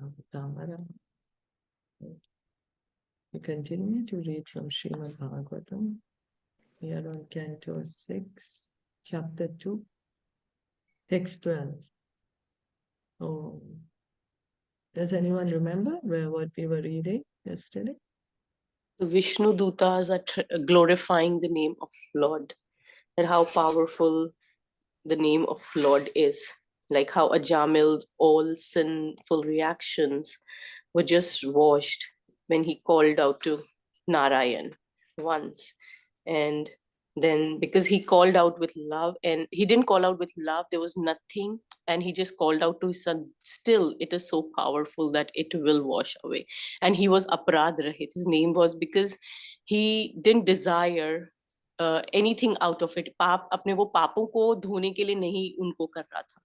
Bhagavatam. We continue to read from Srimad Bhagavatam. We are on Canto 6, Chapter 2, Text 12. Oh, does anyone remember what we were reading yesterday? The Viṣṇudūtas are glorifying the name of Lord, and how powerful the name of Lord is. Like how Ajāmila's all sinful reactions were just washed when he called out to Narayan once. And then because he called out with love, and he didn't call out with love, there was nothing, and he just called out to his son. Still, it is so powerful that it will wash away. And he was aparad rahit. His name was because he didn't desire anything out of it. पाप अपने वो पापों को धोने के लिए नहीं उनको कर रहा था.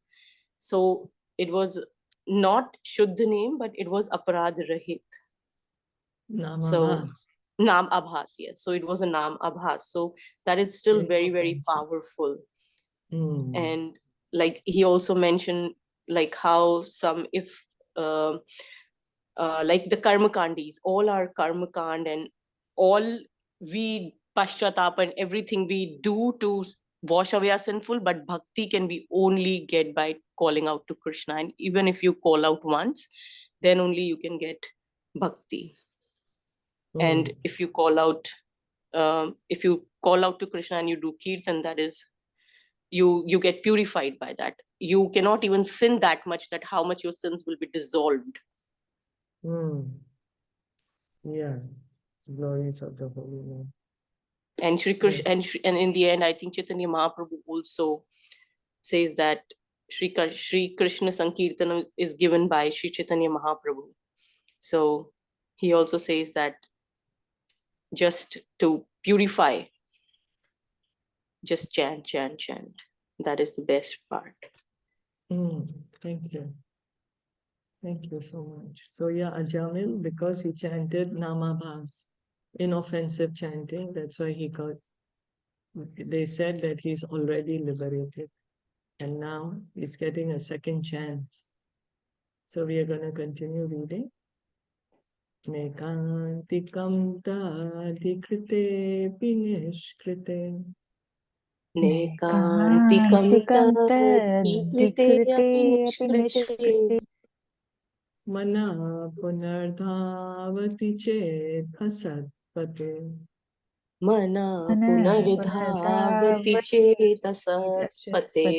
So it was not Shuddha name, but it was aparad rahit. So Naam Abhas, yes. So it was a Naam Abhas. So that is still very, very powerful. And like he also mentioned, like how some, if like the karma kandis, all our karma kand and all we paschatap and everything we do to wash away our sinful, but bhakti can be only get by calling out to Krishna. And even if you call out once, then only you can get bhakti. And if you call out to Krishna and you do kirtan, that is, you get purified by that. You cannot even sin that much, that how much your sins will be dissolved. Yeah, glories of the Holy Name. And Shri Krishna, and in the end, I think Caitanya Mahaprabhu also says that Shri Krishna Sankirtanam is given by Shri Caitanya Mahaprabhu. So he also says that just to purify, just chant, chant, chant. That is the best part. Thank you. Thank you so much. So yeah, Ajāmila, because he chanted Namabhas, inoffensive chanting, that's why they said that he's already liberated. And now he's getting a second chance. So we are going to continue reading. Nekantikam tadikrite pinishkrite. Nekantikam tadikrite pinishkrite. Mana punardhavati chet asatpate. Mana punardhavati chet asatpate.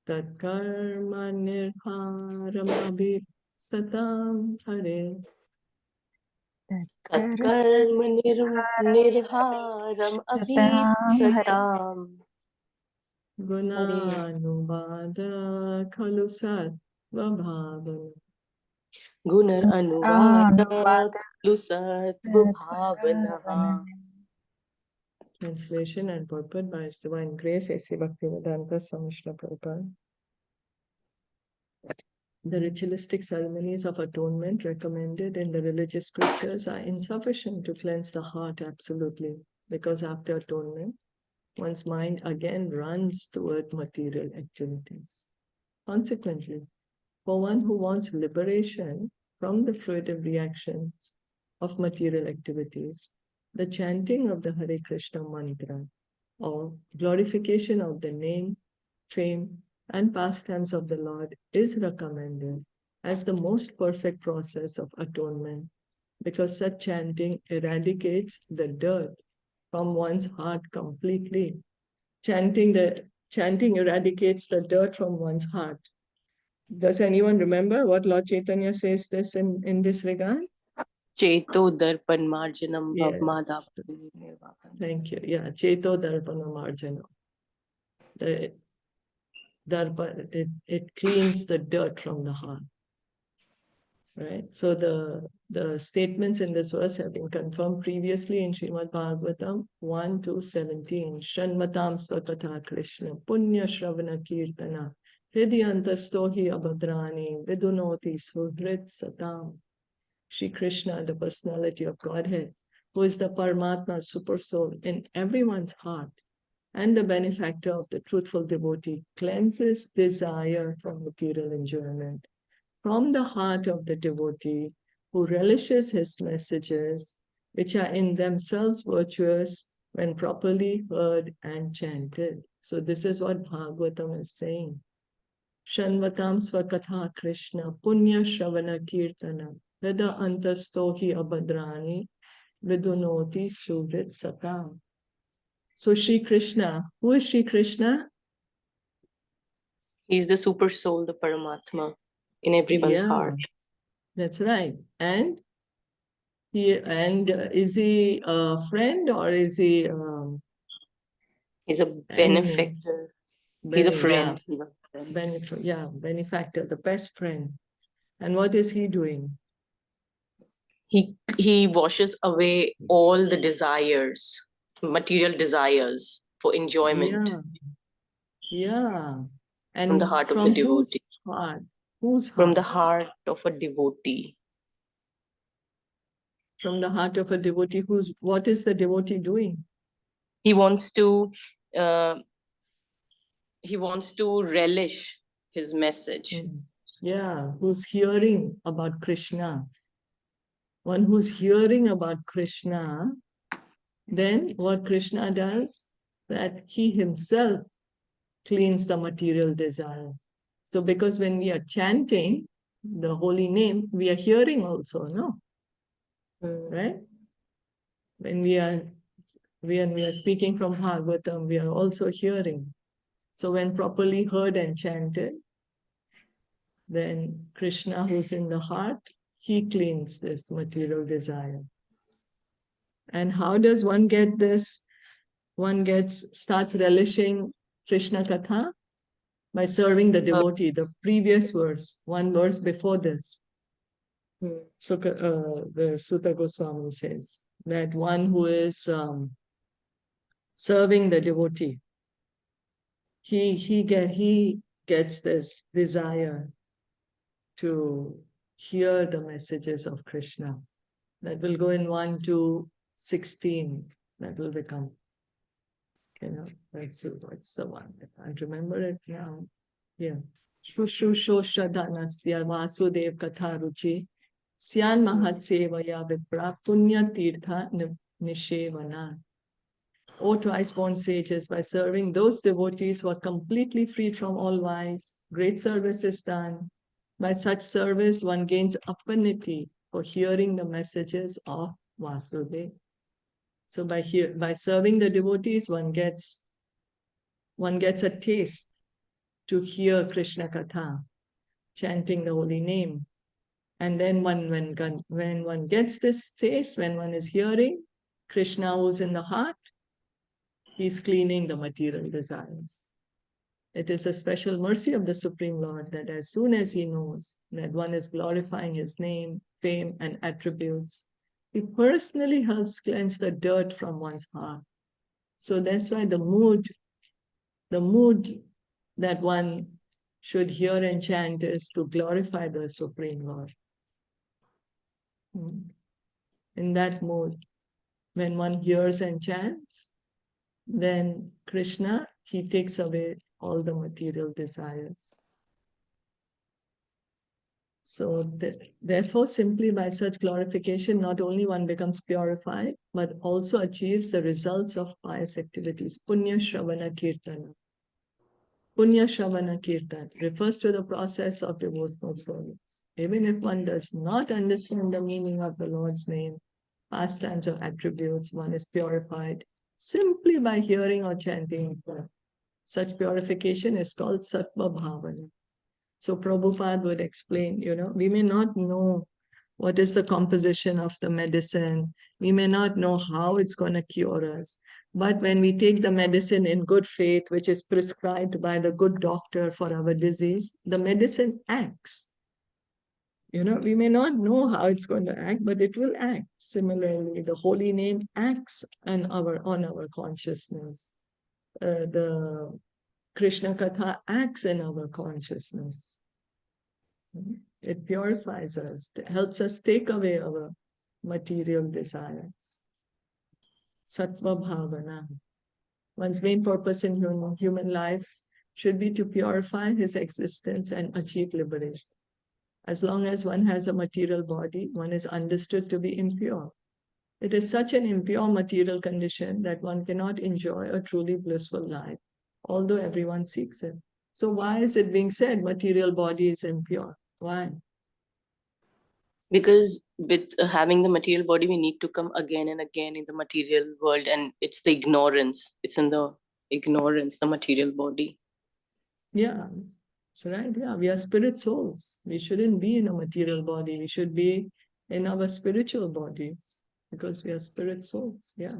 Tatkarma nirharamabhi satam hare. Tatkarma nirharam abhisatam. Gunanubhada khalu sattva bhavana. Gunar anuvada khalu sattva bhavana. Translation and purport by His Divine Grace A.C. Bhaktivedanta Swami Srila Prabhupada. The ritualistic ceremonies of atonement recommended in the religious scriptures are insufficient to cleanse the heart absolutely, because after atonement, one's mind again runs toward material activities. Consequently, for one who wants liberation from the fruitive reactions of material activities, the chanting of the Hare Krishna mantra, or glorification of the name, fame, and pastimes of the Lord is recommended as the most perfect process of atonement, because such chanting eradicates the dirt from one's heart completely. Chanting eradicates the dirt from one's heart. Does anyone remember what Lord Chaitanya says this in this regard? Cheto darpan marjanam bhavmadav. Thank you. Yeah, Cheto darpana marjanam. It cleans the dirt from the heart. Right? So the statements in this verse have been confirmed previously in Srimad Bhagavatam 1-17. Shanmatam swakatha Krishna punya shravana kirtana hridyantastohi abhadrani vidunoti suhrit satam. Shri Krishna, the personality of Godhead, who is the Paramatma super soul in everyone's heart and the benefactor of the truthful devotee, cleanses desire from material enjoyment from the heart of the devotee who relishes his messages, which are in themselves virtuous when properly heard and chanted. So this is what Bhagavatam is saying. Shanvatam Swakatha Krishna Punya Shravana Kirtana Veda Antastohi Abhadrani Vidunoti Shuvrit Satam. So Sri Krishna, who is Sri Krishna? He's the super soul, the Paramatma in everyone's heart. That's right. And is he a friend or is he He's a benefactor. He's a friend. Benefactor, the best friend. And what is he doing? He washes away all the desires, material desires for enjoyment. Yeah. And from the heart of the devotee. Whose heart? From the heart of a devotee. From the heart of a devotee. What is the devotee doing? He wants to relish his message. Yeah, who's hearing about Krishna. One who's hearing about Krishna, then what Krishna does, that he himself cleans the material desire. So because when we are chanting the holy name, we are hearing also, no? Right? When we are speaking from Bhagavatam, we are also hearing. So when properly heard and chanted, then Krishna, who's in the heart, he cleans this material desire. And how does one get this? One starts relishing Krishna Katha by serving the devotee. The previous verse, one verse before this. So the Sutta Goswami says that one who is serving the devotee, he gets this desire to hear the messages of Krishna. That will go in 1 to 16. That will become, what's the one? I can't remember it now. Yeah. Shushushoshadanasya Vasudev Katharuchi Syan Mahatsevaya Vipra Punya Tirtha Nishevana. O twice-born sages, by serving those devotees who are completely free from all vice, great service is done. By such service, one gains affinity for hearing the messages of Vasudeva. So by serving the devotees, one gets a taste to hear Krishna Katha, chanting the holy name. And then when one gets this taste, when one is hearing Krishna who's in the heart, he's cleaning the material desires. It is a special mercy of the Supreme Lord that as soon as he knows that one is glorifying his name, fame, and attributes, he personally helps cleanse the dirt from one's heart. So that's why the mood that one should hear and chant is to glorify the Supreme Lord. In that mood, when one hears and chants, then Krishna, he takes away all the material desires. So therefore, simply by such glorification, not only one becomes purified, but also achieves the results of pious activities. Punya Shravana Kirtana. Punya Shravana Kirtan refers to the process of devotional service. Even if one does not understand the meaning of the Lord's name, pastimes or attributes, one is purified simply by hearing or chanting. Such purification is called Sattva Bhavana. So Prabhupada would explain, we may not know what is the composition of the medicine. We may not know how it's going to cure us. But when we take the medicine in good faith, which is prescribed by the good doctor for our disease, the medicine acts. We may not know how it's going to act, but it will act. Similarly, the holy name acts on our consciousness. The Krishna Katha acts in our consciousness. It purifies us, it helps us take away our material desires. Sattva Bhavana. One's main purpose in human life should be to purify his existence and achieve liberation. As long as one has a material body, one is understood to be impure. It is such an impure material condition that one cannot enjoy a truly blissful life, although everyone seeks it. So why is it being said material body is impure? Why? Because with having the material body, we need to come again and again in the material world, and it's the ignorance. It's in the ignorance, the material body. Yeah, that's right. Yeah, we are spirit souls. We shouldn't be in a material body. We should be in our spiritual bodies because we are spirit souls. Yeah.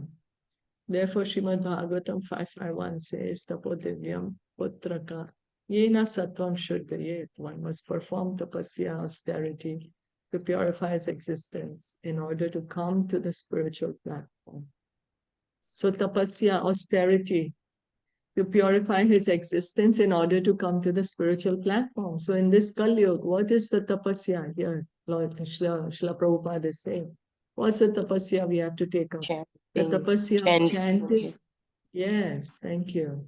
Therefore, Srimad Bhagavatam 551 says, Tapodivyam putraka yena sattvam shuddhayet. One must perform tapasya, austerity, to purify his existence in order to come to the spiritual platform. So tapasya, austerity, to purify his existence in order to come to the spiritual platform. So in this Kali Yuga, what is the tapasya here? Lord Srila Prabhupada is saying, what's the tapasya we have to take up? The tapasya of chanting. Yes, thank you.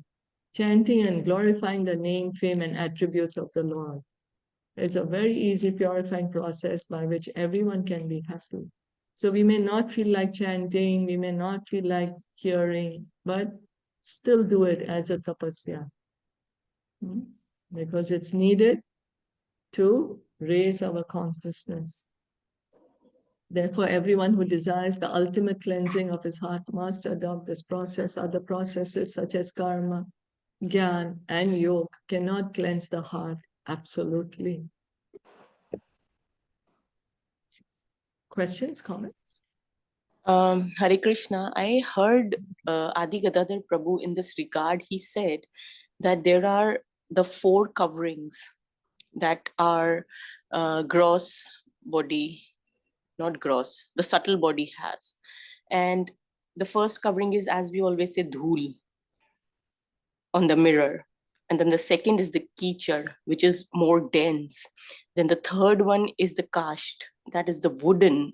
Chanting and glorifying the name, fame, and attributes of the Lord is a very easy purifying process by which everyone can be happy. So we may not feel like chanting, we may not feel like hearing, but still do it as a tapasya. Because it's needed to raise our consciousness. Therefore, everyone who desires the ultimate cleansing of his heart must adopt this process. Other processes such as karma, Gyan, and yoga cannot cleanse the heart absolutely. Questions, comments? Hare Krishna, I heard Adi Gadadhar Prabhu in this regard. He said that there are the 4 coverings that are gross body, not gross, the subtle body has. And the first covering is, as we always say, dhul on the mirror. And then the second is the kichar, which is more dense. Then the third one is the kasht, that is the wooden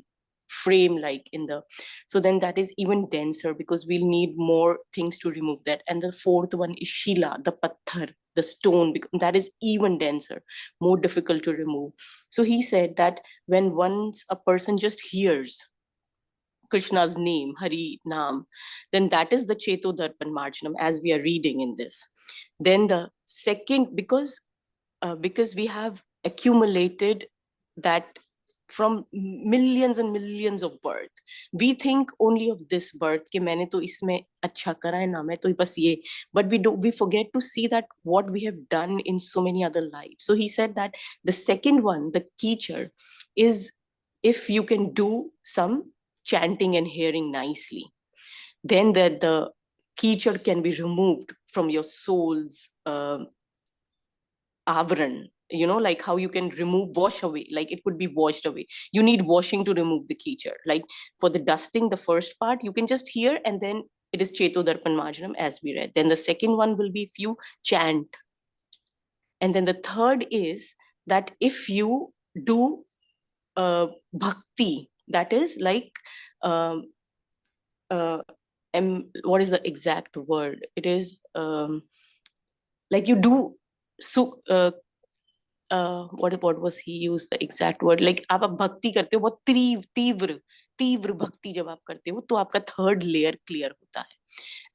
frame, like in the, so then that is even denser because we'll need more things to remove that. And the fourth one is shila, the patthar, the stone, that is even denser, more difficult to remove. So he said that when once a person just hears Krishna's name, Hari Nam, then that is the Cheto Darpan Marjanam, as we are reading in this. Then the second, because we have accumulated that from millions and millions of birth, we think only of this birth कि मैंने तो इसमें अच्छा करा है ना, मैं तो बस ये, but we forget to see that what we have done in so many other lives. So he said that the second one, the teacher, is if you can do some chanting and hearing nicely, then that the teacher can be removed from your soul's avaran, like how you can wash away, like it could be washed away. You need washing to remove the teacher. Like for the dusting, the first part, you can just hear, and then it is Cheto Darpan Marjanam, as we read. Then the second one will be if you chant. And then the third is that if you do bhakti, that is like, what is the exact word? It is like you do what was he used the exact word, like आप भक्ति करते हो, बहुत तीव्र भक्ति जब आप करते हो, तो आपका third layer clear होता है.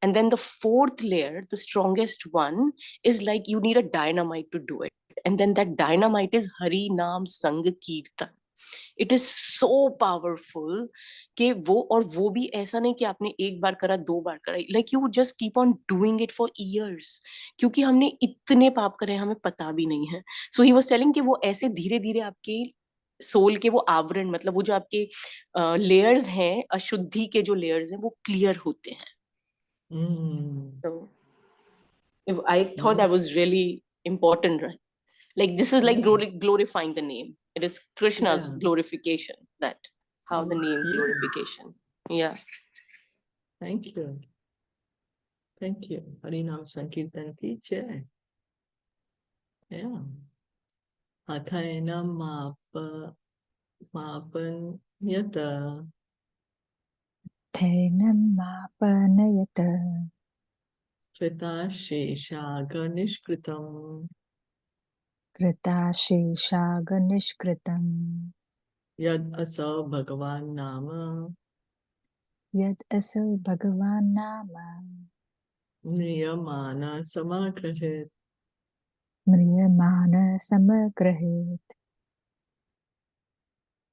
And then the fourth layer, the strongest one, is like you need a dynamite to do it. And then that dynamite is Hari Naam Sang Kirtan. It is so powerful कि वो भी ऐसा नहीं कि आपने एक बार करा, 2 बार करा, like you just keep on doing it for years, क्योंकि हमने इतने पाप करे हमें पता भी नहीं है. So he was telling कि वो ऐसे धीरे धीरे आपके सोल के वो आवरण, मतलब वो जो आपके लेयर्स हैं, अशुद्धि के जो लेयर्स हैं, वो क्लियर होते हैं. So I thought that was really important, right? Like this is like glorifying the name. It is Krishna's glorification, that how the name glorification. Yeah. Thank you. Thank you. Harinam Sankirtan ki jai. Yeah. Athainam mapan yata. Thainam mapanayata. Krita shesha ganishkritam. Kritāsheshaga nishkritam Yad asa Bhagavan Nama Yad aso Bhagavan Nama Niyamana Samagrahit. Mriyamana Samagrahit.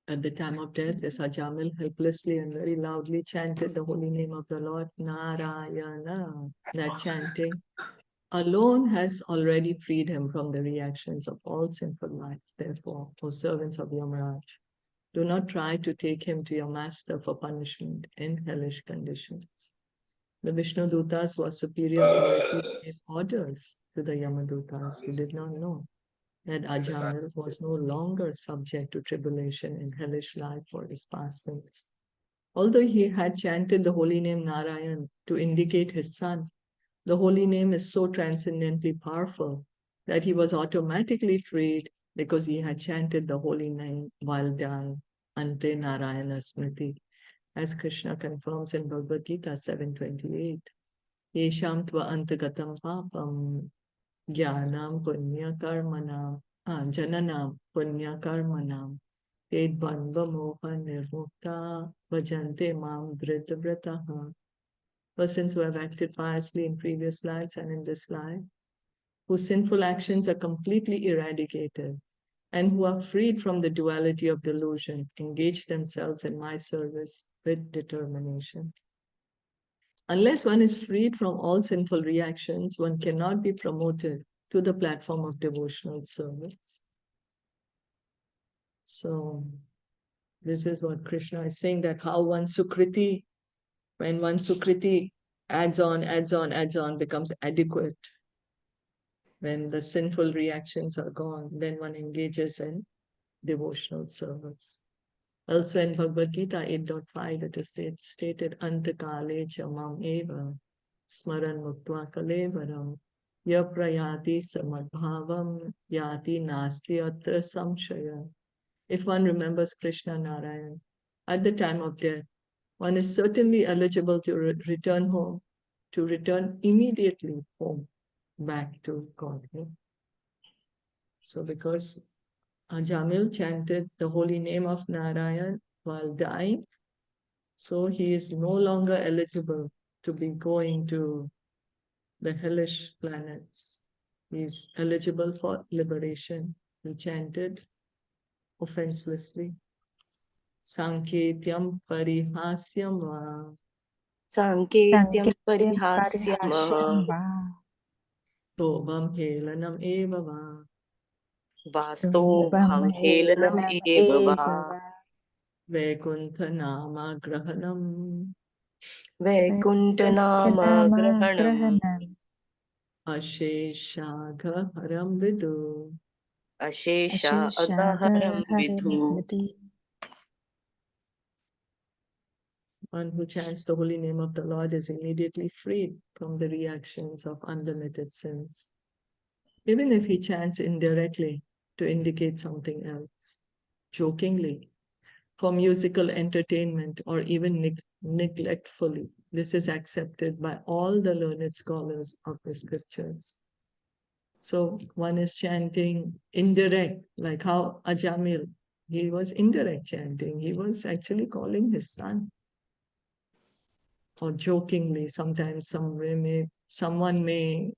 At the time of death, this Ajāmila helplessly and very loudly chanted the holy name of the Lord, Narayana. That chanting alone has already freed him from the reactions of all sinful life. Therefore, O servants of Yamaraj, do not try to take him to your master for punishment in hellish conditions. The Viṣṇudūtas were superior authorities gave orders to the Yamadutas who did not know that Ajāmila was no longer subject to tribulation in hellish life for his past sins. Although he had chanted the holy name Narayan to indicate his son, the holy name is so transcendently powerful that he was automatically freed because he had chanted the holy name while dying, Ante Narayana Smriti, as Krishna confirms in Bhagavad Gita 7:28. Yesham tva antagatam papam jnanam punya karmanam jananam punya karmanam ted bandha moha nirmukta bhajante mam dhridavrataha. Persons who have acted piously in previous lives and in this life, whose sinful actions are completely eradicated, and who are freed from the duality of delusion, engage themselves in my service with determination. Unless one is freed from all sinful reactions, one cannot be promoted to the platform of devotional service. So, this is what Krishna is saying, that how one Sukriti, when one Sukriti adds on, becomes adequate. When the sinful reactions are gone, then one engages in devotional service. Elsewhere in Bhagavad Gita 8.5, it is stated, Antakale chamam eva smaran muktva kalevaram ya prayati samadbhavam yati nasti atra samshaya. If one remembers Krishna Narayan at the time of death, one is certainly eligible to return home, to return immediately home, back to Godhead. So because Ajāmila chanted the holy name of Narayan while dying, so he is no longer eligible to be going to the hellish planets. He is eligible for liberation. He chanted offenselessly. Sanketyam parihasyam va Sanketyam Sanketyam parihasyam parihasyam va tobam helanam eva va vastobham Stobham helanam helanam eva va eva va vaikuntha nama grahanam Vaikunthanama Vaikunthanama grahanam grahanam asheshagha haram vidu. Ashesha Asheshaga agaharam haram vidhu. vidhi. One who chants the holy name of the Lord is immediately freed from the reactions of unlimited sins, even if he chants indirectly to indicate something else, jokingly, for musical entertainment, or even neglectfully. This is accepted by all the learned scholars of the scriptures. So one is chanting indirect, like how Ajāmila, he was indirect chanting. He was actually calling his son. Or jokingly, sometimes someone may,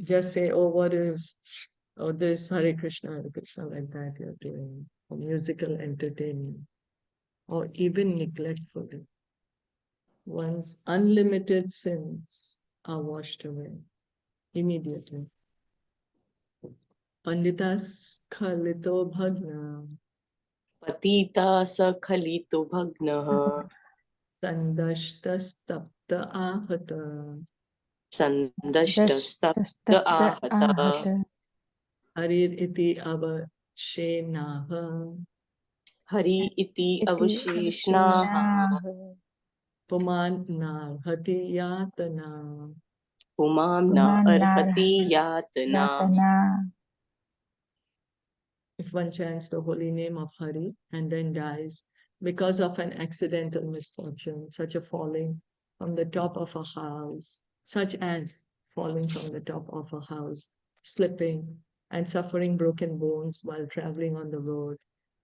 just say, oh, what is, oh, this Hare Krishna, like that you're doing, or musical entertainment, or even neglectfully. One's unlimited sins are washed away immediately. Panditas khalito bhagna Patita sakhalito bhagnaha sandashtas tapta ahata Sandashtastabda Dastapta ahata ahata harir iti avashenaha Hari iti iti avasheshnaha avashinaha puman narhati yatana. Pumamna arhati pumanarhati yatana. yatana. If one chants the holy name of Hari and then dies because of an accidental misfortune, such as falling from the top of a house, slipping, and suffering broken bones while traveling on the road,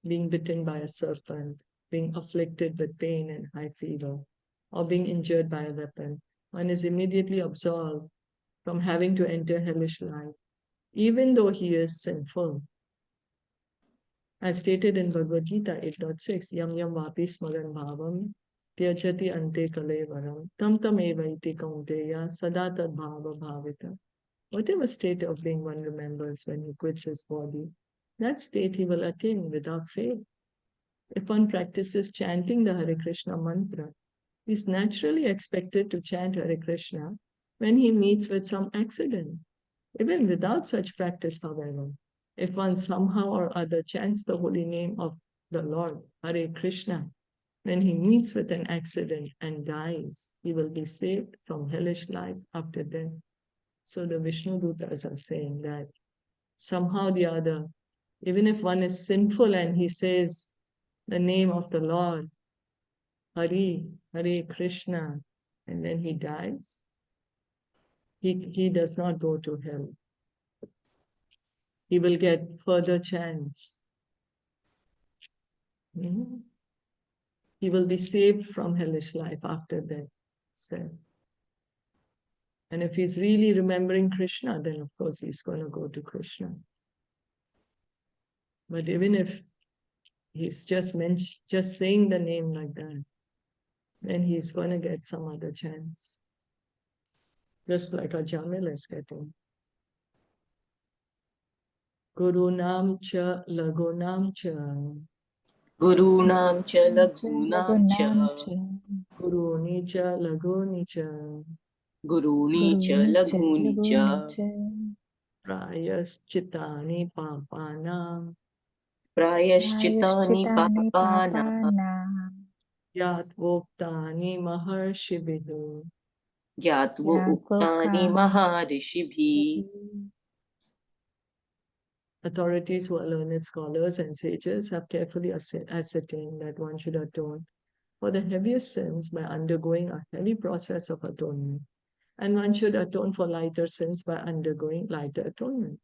being bitten by a serpent, being afflicted with pain and high fever, or being injured by a weapon, one is immediately absolved from having to enter hellish life, even though he is sinful. As stated in Bhagavad Gita 8.6, Yam Yam Vapi Smaran Bhavam Tyajati Ante Kalevaram Tam Tam Evaiti Kaunteya Sada Tad Bhava Bhavita. Whatever state of being one remembers when he quits his body, that state he will attain without fail. If one practices chanting the Hare Krishna mantra, he is naturally expected to chant Hare Krishna when he meets with some accident. Even without such practice, however, if one somehow or other chants the holy name of the Lord, Hare Krishna, when he meets with an accident and dies, he will be saved from hellish life after death. So the Viṣṇudūtas are saying that somehow or the other, even if one is sinful and he says the name of the Lord, Hare, Hare Krishna, and then he dies, he does not go to hell. He will get further chance. He will be saved from hellish life after that. So, and if he's really remembering Krishna, then of course he's going to go to Krishna. But even if he's just saying the name like that, then he's going to get some other chance. Just like Ajāmila is getting. Gurunam cha lagunam cha. Gurunam cha lagunam cha. Guruni cha laguni cha. Guruni cha laguni cha. Prayaschitani papanam. Prayaschitani papana. Yat voktani maharshibhidu. Yatvo uktani maharishibhi. Authorities who are learned scholars and sages have carefully ascertained that one should atone for the heaviest sins by undergoing a heavy process of atonement, and one should atone for lighter sins by undergoing lighter atonement.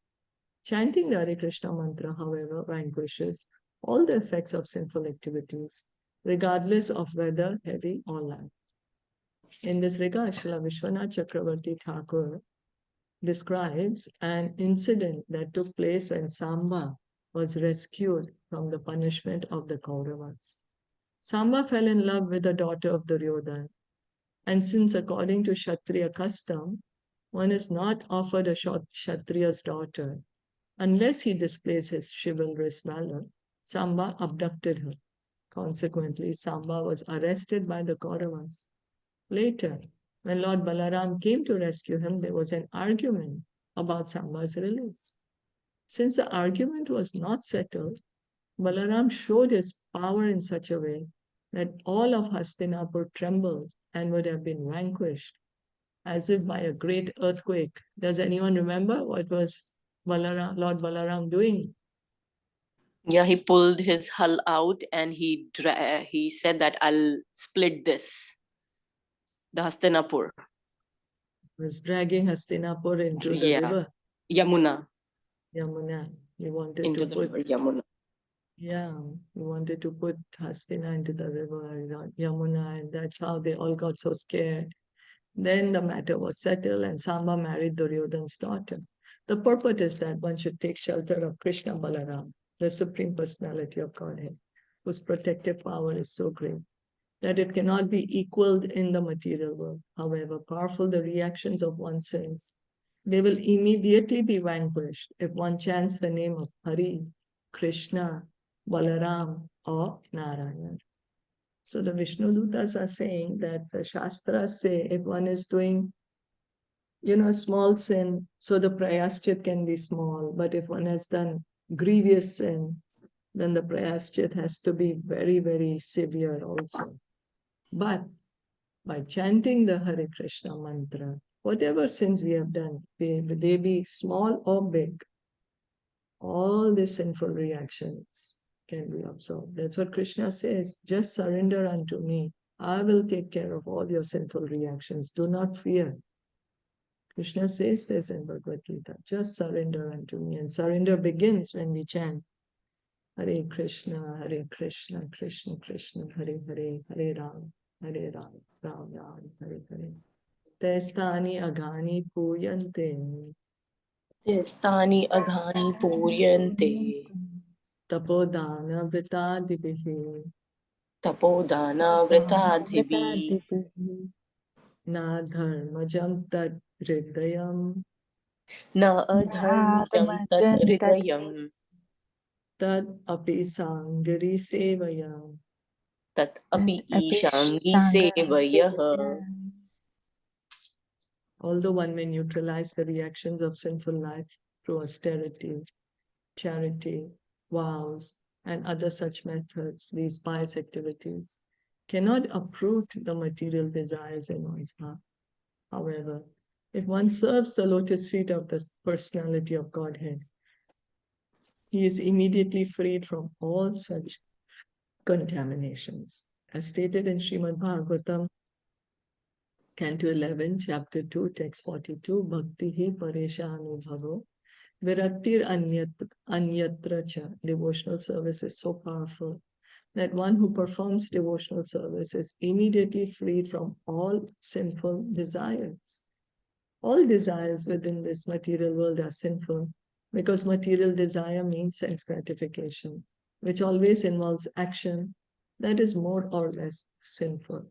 Chanting the Hare Krishna mantra, however, vanquishes all the effects of sinful activities, regardless of whether heavy or light. In this regard, Srila Vishwanath Chakravarti Thakur describes an incident that took place when Samba was rescued from the punishment of the Kauravas. Samba fell in love with the daughter of Duryodhana, and since according to Kshatriya custom, one is not offered a Kshatriya's daughter unless he displays his chivalrous valor, Samba abducted her. Consequently, Samba was arrested by the Kauravas. Later, when Lord Balaram came to rescue him, there was an argument about Samba's release. Since the argument was not settled, Balaram showed his power in such a way that all of Hastinapur trembled and would have been vanquished, as if by a great earthquake. Does anyone remember what was Lord Balaram doing? Yeah, he pulled his hull out and he said that I'll split this, the Hastinapur. He was dragging Hastinapur into the river. Yamuna. He wanted into to the put river Yamuna. Yeah, he wanted to put Hastina into the river Yamuna, and that's how they all got so scared. Then the matter was settled, and Samba married Duryodhana's daughter. The purport is that one should take shelter of Krishna Balaram, the Supreme Personality of Godhead, whose protective power is so great that it cannot be equaled in the material world. However powerful the reactions of one's sins, they will immediately be vanquished if one chants the name of Hari, Krishna, Balaram, or Narayana. So the Viṣṇudūtas are saying that the Shastras say if one is doing, small sin, so the prayaschit can be small. But if one has done grievous sin, then the prayaschit has to be very, very severe also. But by chanting the Hare Krishna mantra, whatever sins we have done, they be small or big, all the sinful reactions can be absorbed. That's what Krishna says. Just surrender unto me. I will take care of all your sinful reactions. Do not fear. Krishna says this in Bhagavad Gita, just surrender unto me. And surrender begins when we chant Hare Krishna, Krishna Krishna, Hare Hare, Hare Ram, Ram Ram, Hare Hare. Testani agani puyante, Stani aghani puryante. tapodana vritadivihi, Tapodana vritadhivi. na dharmajam tad hridayam, Na adharmajam tat Dharmajan hridayam. tad api sangari sevayam. Tat tat api api ishangi sevayaha. Although one may neutralize the reactions of sinful life through austerity, charity, vows, and other such methods, these pious activities cannot uproot the material desires in one's heart. However, if one serves the lotus feet of the personality of Godhead, he is immediately freed from all such contaminations. As stated in Srimad Bhagavatam, Canto 11, Chapter 2, Text 42, Bhakti Paresha Anubhavo, Viraktir Anyatra Cha. Devotional service is so powerful that one who performs devotional service is immediately freed from all sinful desires. All desires within this material world are sinful because material desire means sense gratification, which always involves action that is more or less sinful.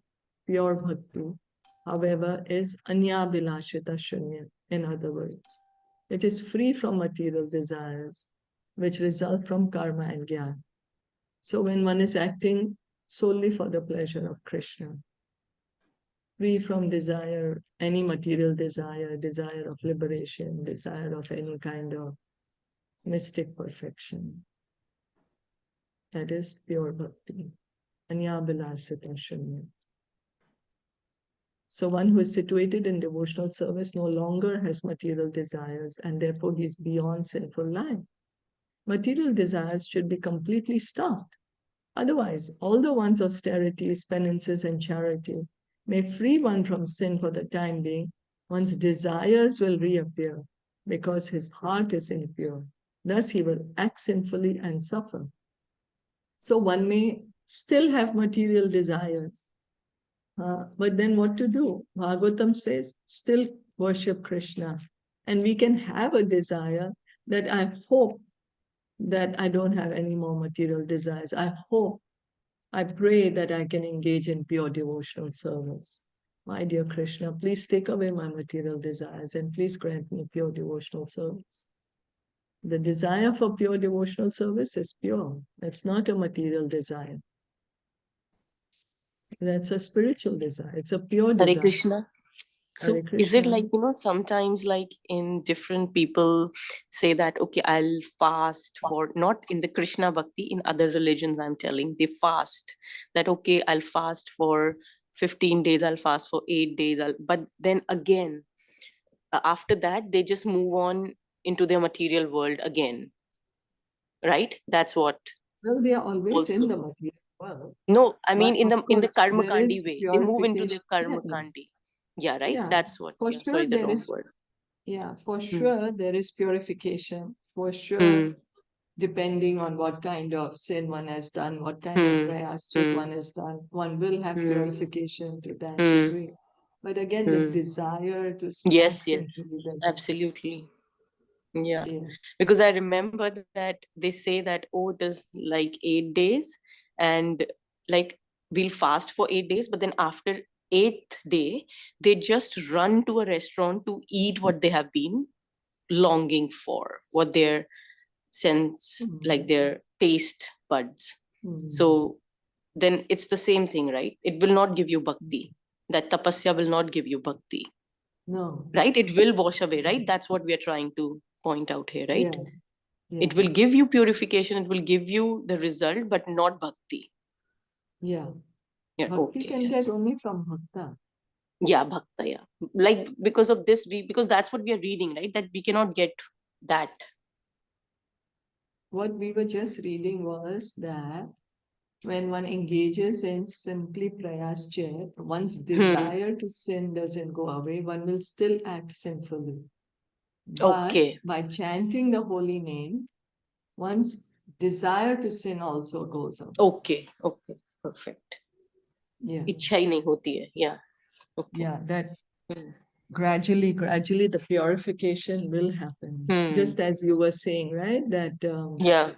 Pure bhakti, however, is anyabilashita shunya. In other words, it is free from material desires, which result from karma and jnana. So when one is acting solely for the pleasure of Krishna, free from desire, any material desire, desire of liberation, desire of any kind of mystic perfection, that is pure bhakti, anyabilasita shunya. So one who is situated in devotional service no longer has material desires, and therefore he is beyond sinful life. Material desires should be completely stopped. Otherwise, although one's austerities, penances, and charity may free one from sin for the time being, one's desires will reappear because his heart is impure. Thus, he will act sinfully and suffer. So one may still have material desires, but then what to do? Bhagavatam says, still worship Krishna. And we can have a desire that I hope that I don't have any more material desires. I pray that I can engage in pure devotional service. My dear Krishna, please take away my material desires and please grant me pure devotional service. The desire for pure devotional service is pure. It's not a material desire. That's a spiritual desire. It's a pure Hare desire. Krishna. So Hare is it Krishna. like, sometimes like in different people say that, okay, I'll fast for, not in the Krishna Bhakti, in other religions, I'm telling, they fast. That, okay, I'll fast for 15 days, I'll fast for 8 days. But then again, after that, they just move on into their material world again. Right? That's what. Well, they are always Also. in the material world. No, I mean But in the of course, karma there kandi is way. They move into the purification. karma Yes. kandi. Yeah, right? Yeah, That's what. for Yeah, sure sorry, the there wrong is. word. Yeah, for Hmm. sure there is purification. For sure, Hmm. depending on what kind of sin one has done, what kind of Hmm. prayaschit Hmm. one has done, one will have Hmm. purification to that Hmm. degree. But again, the Hmm. desire to Yes, act yes, simply doesn't. absolutely. Yeah. Yeah. Because I remember that they say that, oh, it is like 8 days and like we'll fast for 8 days, but then after 8th day, they just run to a restaurant to eat what they have been longing for, what their sense, like their taste buds. So then it's the same thing, right? It will not give you bhakti. That tapasya will not give you bhakti. No. Right? It will wash away, right? That's what we are trying to point out here, right? Yeah. It will give you purification, it will give you the result, but not bhakti. Yeah. Yeah, Bhakti okay. can Yes. get only from bhakta. Yeah, bhakta, yeah. Like because of this, because that's what we are reading, right? That we cannot get that. What we were just reading was that when one engages in simply prayascha, one's desire to sin doesn't go away, one will still act sinfully. But Okay. by chanting the holy name, one's desire to sin also goes away. Okay. Okay. Perfect. Yeah. इच्छा ही नहीं होती है. Yeah. Okay. Yeah, that Hmm. gradually the purification will happen. Just as you were saying, right? That Yeah.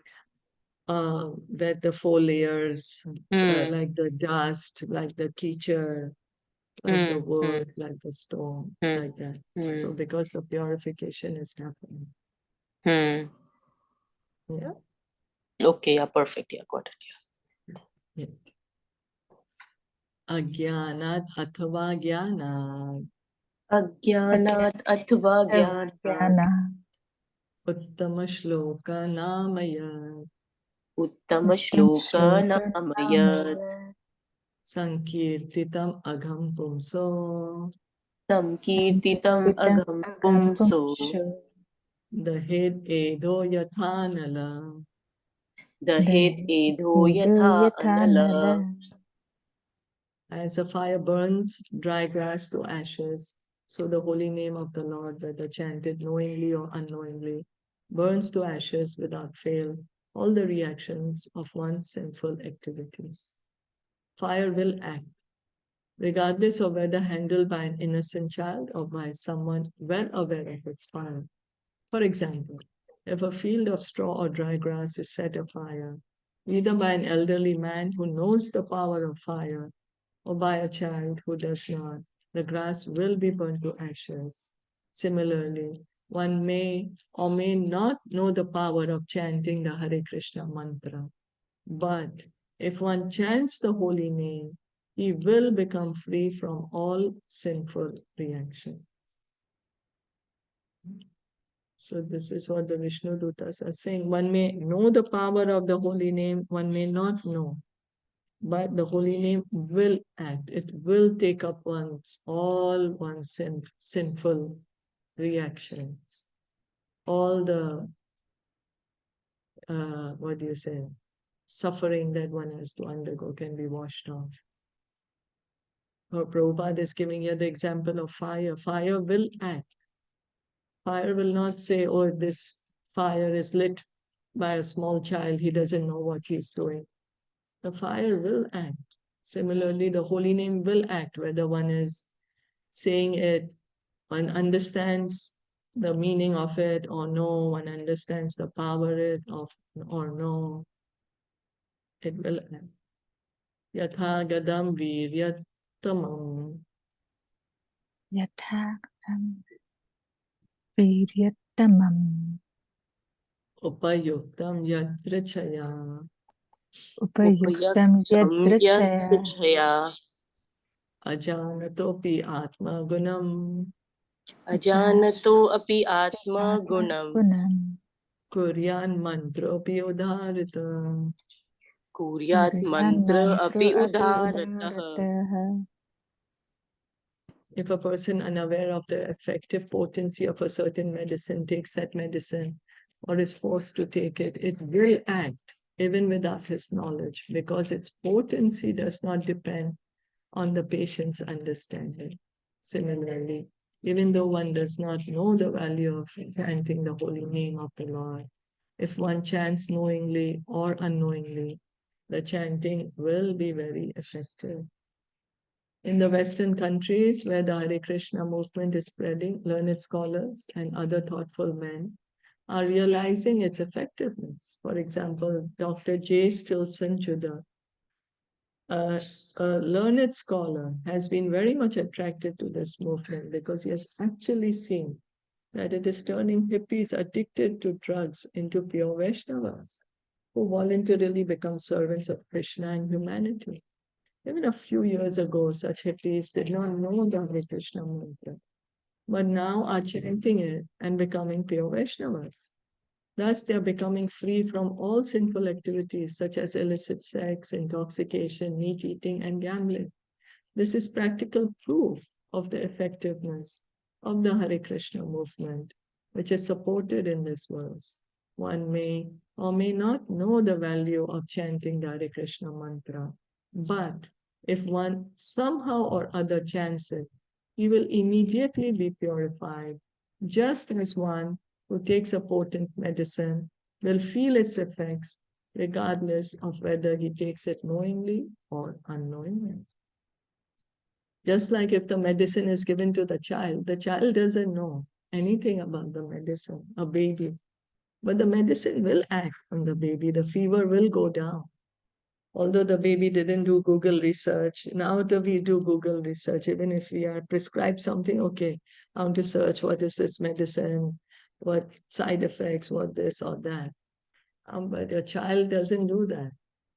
that the 4 layers, Hmm. like the dust, like the kichur, like the wood, like the stone, like that. So because the purification is happening. Hmm. Yeah. Okay. Yeah. Perfect. Yeah. Got it. Yeah. Ajnanat athava jnanat Ajnanat athva jnanat Jnana uttama shloka namayat uttama Uttam shloka Shloka namayat Namaya sankirtitam agham pumso samkirtitam Sankirtitam agam Agam pumso Pumsho dahid edo yathanala. dahit edho Edo yatha anala. Yathanala. As a fire burns dry grass to ashes, so the holy name of the Lord, whether chanted knowingly or unknowingly, burns to ashes without fail all the reactions of one's sinful activities. Fire will act, regardless of whether handled by an innocent child or by someone well aware of its fire. For example, if a field of straw or dry grass is set afire, either by an elderly man who knows the power of fire or by a child who does not, the grass will be burned to ashes. Similarly, one may or may not know the power of chanting the Hare Krishna mantra, but if one chants the holy name, he will become free from all sinful reaction. So this is what the Viṣṇudūtas are saying. One may know the power of the holy name, one may not know. But the holy name will act. It will take up all one's sinful reactions. All the, what do you say, suffering that one has to undergo can be washed off. Prabhupada is giving here the example of fire. Fire will act. Fire will not say, oh, this fire is lit by a small child. He doesn't know what he's doing. The fire will act. Similarly, the holy name will act, whether one is saying it, one understands the meaning of it or no, one understands the power of or no, it will act. Yatha gadam viryattamam Yathakam Viryattamam upayuktam yadrichaya Upayuktam Upayaktam Yadrachaya yadrichaya ajanatopi atma gunam ajanato api atma Atma gunam Gunam kuryan mantropi udharitam. kuryat Kuryan mantra Mantro api Api udharataha. Udarataha. If a person unaware of the effective potency of a certain medicine takes that medicine or is forced to take it, it will act even without his knowledge because its potency does not depend on the patient's understanding. Similarly, even though one does not know the value of chanting the holy name of the Lord, if one chants knowingly or unknowingly, the chanting will be very effective. In the Western countries where the Hare Krishna movement is spreading, learned scholars and other thoughtful men are realizing its effectiveness. For example, Dr. J. Stilson Judah, a learned scholar, has been very much attracted to this movement because he has actually seen that it is turning hippies addicted to drugs into pure Vaishnavas who voluntarily become servants of Krishna and humanity. Even a few years ago, such hippies did not know the Hare Krishna mantra, but now are chanting it and becoming pure Vaishnavas. Thus, they are becoming free from all sinful activities such as illicit sex, intoxication, meat eating, and gambling. This is practical proof of the effectiveness of the Hare Krishna movement, which is supported in this verse. one may or may not know the value of chanting the Hare Krishna mantra, but if one somehow or other chants it, he will immediately be purified, just as one who takes a potent medicine will feel its effects, regardless of whether he takes it knowingly or unknowingly. Just like if the medicine is given to the child doesn't know anything about the medicine, a baby. But the medicine will act on the baby. The fever will go down. Although the baby didn't do Google research, now we do Google research. Even if we are prescribed something, okay, I want to search what is this medicine, what side effects, what this or that. But the child doesn't do that.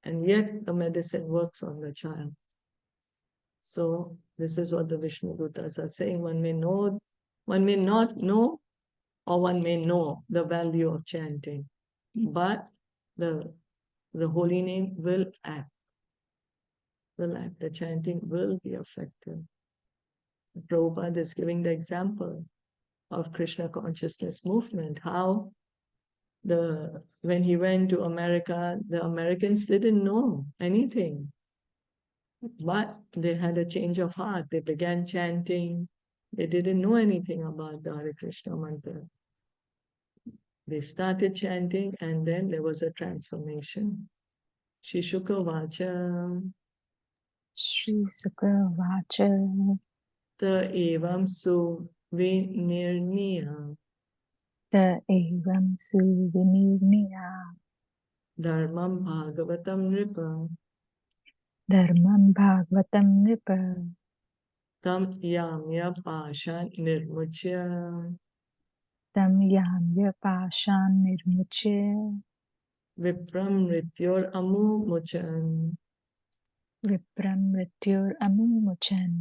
And yet the medicine works on the child. So this is what the Viṣṇudūtas are saying. One may not know, or one may know the value of chanting, but the holy name will act. The chanting will be effective. Prabhupada is giving the example of Krishna consciousness movement, how when he went to America, the Americans didn't know anything, but they had a change of heart. They began chanting. They didn't know anything about the Hare Krishna mantra. They started chanting, and then there was a transformation. Shishuka Vacha Shri Sukha Vacha Ta Evam Su Vinirniya Ta Evam Suvinirniya Dharmam Bhagavatam Nripa Dharmam Bhagavatam Nripa Tam Yamya Pasha Nirmuchya Tam Yamya Pashan Nirmuchya Vipram Rityor Amu Muchan. Vipram Mrityur Amumuchan.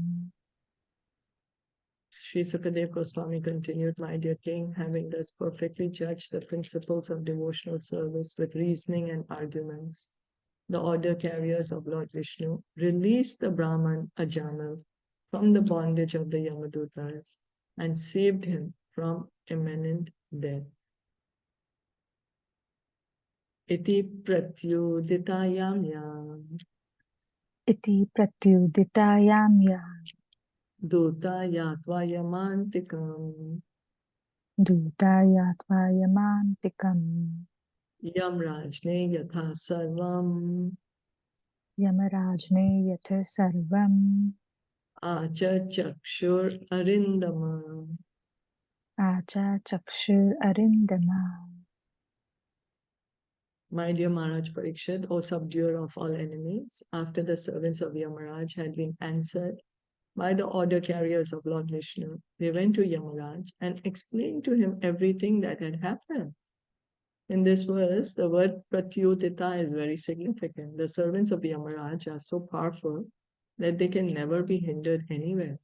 Sri Sukadev Goswami continued, my dear king, having thus perfectly judged the principles of devotional service with reasoning and arguments, the order carriers of Lord Vishnu released the Brahman Ajāmila from the bondage of the Yamadūtas and saved him from imminent death. Iti pratyuditayamya Iti pratyuditayamya dutayatva yamantikam Dutayatva yamantikam yamrajne yatha sarvam Yamarajne yatha sarvam acha chakshur arindama. Acha chakshur arindama. My dear Maharaj Parikshit, O subduer of all enemies, after the servants of Yamaraj had been answered by the order carriers of Lord Vishnu, they went to Yamaraj and explained to him everything that had happened. In this verse, the word pratyudita is very significant. The servants of Yamaraj are so powerful that they can never be hindered anywhere.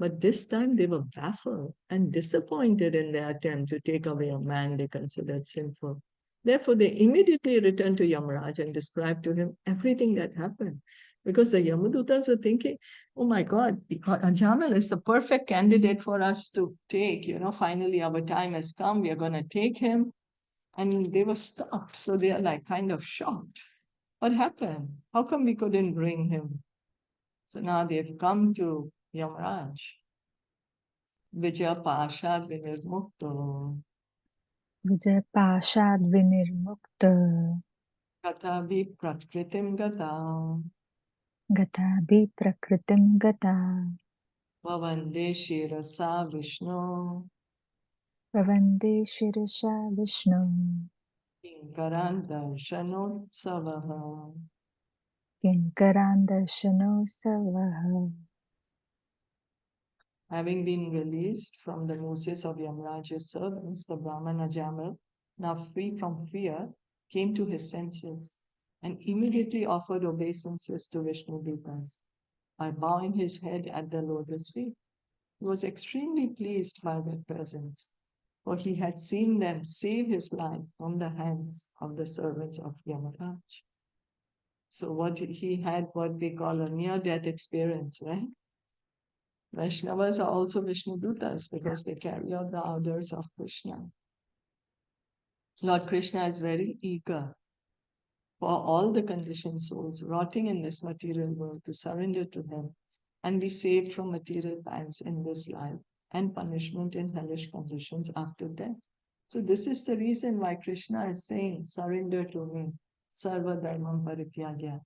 But this time they were baffled and disappointed in their attempt to take away a man they considered sinful. Therefore, they immediately returned to Yamaraj and described to him everything that happened. Because the Yamadutas were thinking, oh my God, Ajāmila is the perfect candidate for us to take. Finally our time has come. We are going to take him. And they were stopped. So they are like kind of shocked. What happened? How come we couldn't bring him? So now they've come to Yamaraj. Vijaya Pasha Vinirmukto Vijay Pashad Vinirmukta Katavi Prakritim Gata Gatabi Prakritim Gata Vavande Shirasa Vishnu Bhavande Shirasha Vishnu Kinkaran Darshanotsavanam. Kinkarandarshano Savaha. Having been released from the nooses of Yamaraj's servants, the Brahman Ajāmila, now free from fear, came to his senses and immediately offered obeisances to Viṣṇudūtas by bowing his head at the lotus feet. He was extremely pleased by their presence, for he had seen them save his life from the hands of the servants of Yamaraj. So he had what we call a near-death experience, right? Vaishnavas are also Viṣṇudūtas because they carry out the orders of Krishna. Lord Krishna is very eager for all the conditioned souls rotting in this material world to surrender to Him and be saved from material pangs in this life and punishment in hellish conditions after death. So this is the reason why Krishna is saying, surrender to me, sarva dharmam parityagya.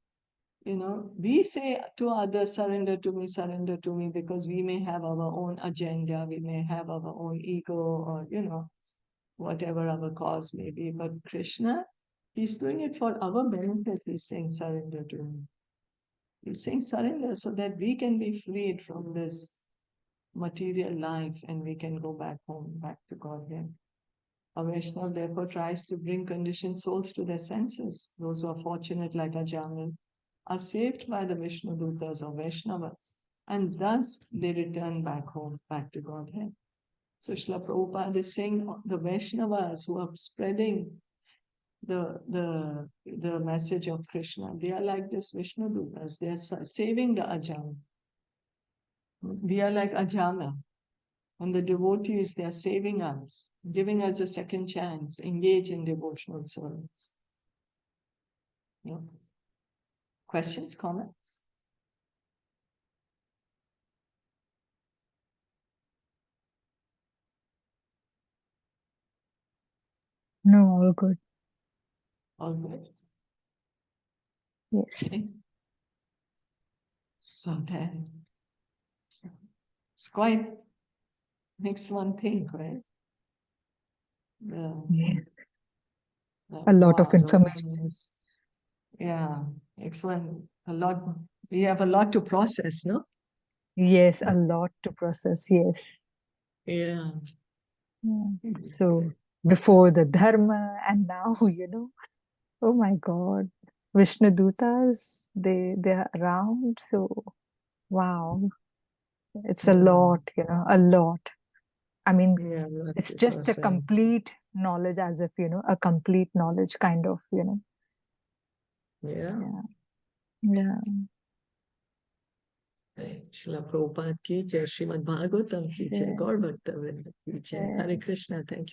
You know, we say to others, surrender to me, because we may have our own agenda, we may have our own ego, or, you know, whatever our cause may be. But Krishna, He's doing it for our benefit. He's saying, surrender to me. He's saying, surrender so that we can be freed from this material life and we can go back home, back to Godhead. A Vaishnava therefore tries to bring conditioned souls to their senses. Those who are fortunate, like Ajāmila, are saved by the Viṣṇudūtas or Vaishnavas, and thus they return back home, back to Godhead. So Srila Prabhupada is saying the Vaishnavas who are spreading the message of Krishna, they are like this Viṣṇudūtas. They are saving the Ajāmila. We are like Ajāmila. And the devotees, they are saving us, giving us a second chance, engage in devotional service. Yeah. Questions, comments? No, all good. All good. Yes. Okay. So then, it's quite, makes one think, right? Yeah. A lot of information. Yeah, makes one a lot. We have a lot to process, no? Yes, a lot to process. Yes. Yeah. Yeah. So before the dharma, and now, oh my God, Viṣṇudūtas, they're around. So wow, it's a lot, a lot. I mean, Yeah, it's just a complete knowledge, as if, a complete knowledge kind of, Yeah. Yeah. Srila Prabhupada ki jai, Srimad Bhagavatam ki jai, Jai. Gaur Bhakta Vrinda ki jai. Jai. Hare Krishna, thank you.